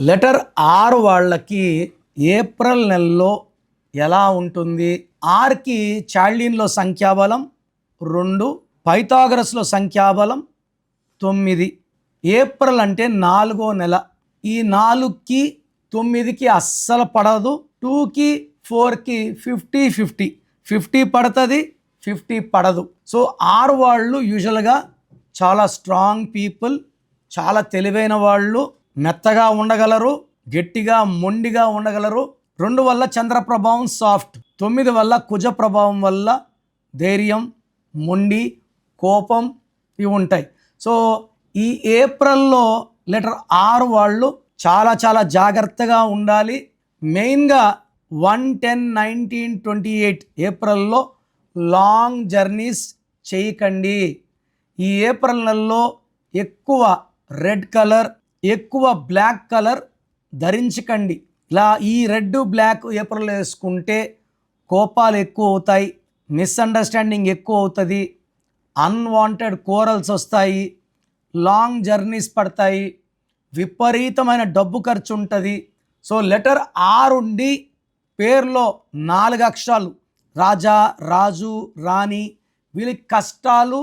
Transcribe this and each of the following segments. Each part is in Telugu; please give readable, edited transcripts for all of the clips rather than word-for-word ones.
లెటర్ ఆర్ వాళ్ళకి ఏప్రిల్ నెలలో ఎలా ఉంటుంది? ఆర్కి చాల్డీన్లో సంఖ్యాబలం 2, పైథాగరస్లో సంఖ్యాబలం 9. ఏప్రిల్ అంటే 4వ నెల. ఈ 4కి 9కి అస్సలు పడదు. 2కి 4కి 50-50, 50 పడుతుంది, 50 పడదు. సో ఆర్ వాళ్ళు యూజువల్గా చాలా స్ట్రాంగ్ పీపుల్, చాలా తెలివైన వాళ్ళు, మెత్తగా ఉండగలరు, గట్టిగా మొండిగా ఉండగలరు. 2 వల్ల చంద్ర ప్రభావం సాఫ్ట్, 9 వల్ల కుజ ప్రభావం వల్ల ధైర్యం, మొండి, కోపం ఇవి ఉంటాయి. సో ఈ ఏప్రిల్లో లెటర్ ఆర్ వాళ్ళు చాలా చాలా జాగ్రత్తగా ఉండాలి. మెయిన్గా 1-10-19-28 ఏప్రిల్లో లాంగ్ జర్నీస్ చేయకండి. ఈ ఏప్రిల్ నెలలో ఎక్కువ రెడ్ కలర్, ఎక్కువ బ్లాక్ కలర్ ధరించకండి. ఇలా ఈ రెడ్ బ్లాక్ ఏప్రిల్ వేసుకుంటే కోపాలు ఎక్కువ అవుతాయి, మిస్అండర్స్టాండింగ్ ఎక్కువ అవుతుంది, అన్వాంటెడ్ కోరల్స్ వస్తాయి, లాంగ్ జర్నీస్ పడతాయి, విపరీతమైన డబ్బు ఖర్చు ఉంటుంది. సో లెటర్ ఆర్ ఉండి పేరులో 4 అక్షరాలు రాజా, రాజు, రాణి, వీళ్ళకి కష్టాలు.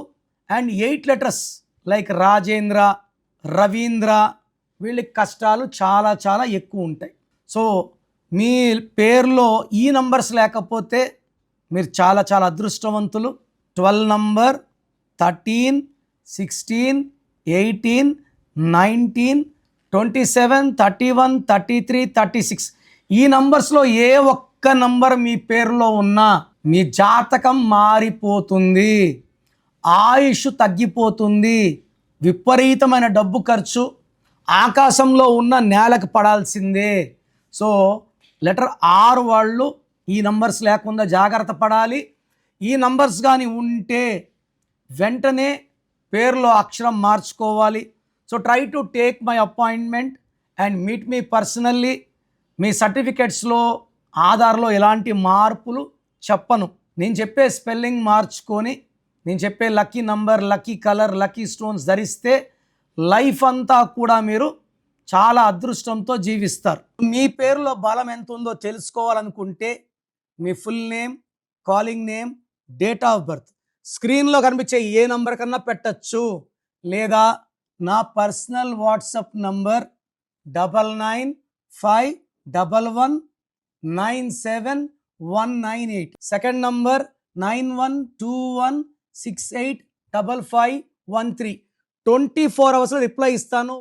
And 8 letters like Rajendra, Ravindra, వీళ్ళకి కష్టాలు చాలా చాలా ఎక్కువ ఉంటాయి. సో మీ పేరులో ఈ నంబర్స్ లేకపోతే మీరు చాలా చాలా అదృష్టవంతులు. 12 నంబర్, 13, 16, 18, 19, 27, 31, 33, 36 ఈ నంబర్స్లో ఏ ఒక్క నంబర్ మీ పేరులో ఉన్నా మీ జాతకం మారిపోతుంది, ఆయుష్ తగ్గిపోతుంది, విపరీతమైన డబ్బు ఖర్చు, ఆకాశంలో ఉన్న నేలకు పడాల్సిందే. సో లెటర్ ఆర్ వాళ్ళు ఈ నంబర్స్ లేకుండా జాగ్రత్త పడాలి. ఈ నంబర్స్ కానీ ఉంటే వెంటనే పేరులో అక్షరం మార్చుకోవాలి. So try to take my appointment and meet me personally. మీ సర్టిఫికెట్స్లో, ఆధార్లో ఎలాంటి మార్పులు చెప్పను. నేను చెప్పే స్పెల్లింగ్ మార్చుకొని, నేను చెప్పే lucky number, lucky colour, lucky stones ధరిస్తే లైఫ్ అంతా కూడా మీరు చాలా అదృష్టంతో జీవిస్తారు. మీ పేరులో బలం ఎంత ఉందో తెలుసుకోవాలనుకుంటే మీ full name, calling name, date of birth స్క్రీన్లో కనిపించే ఏ నంబర్ కన్నా పెట్టచ్చు, లేదా నా personal WhatsApp number 9951197198, second number 9121685513. 24 అవర్స్లో రిప్లై ఇస్తాను.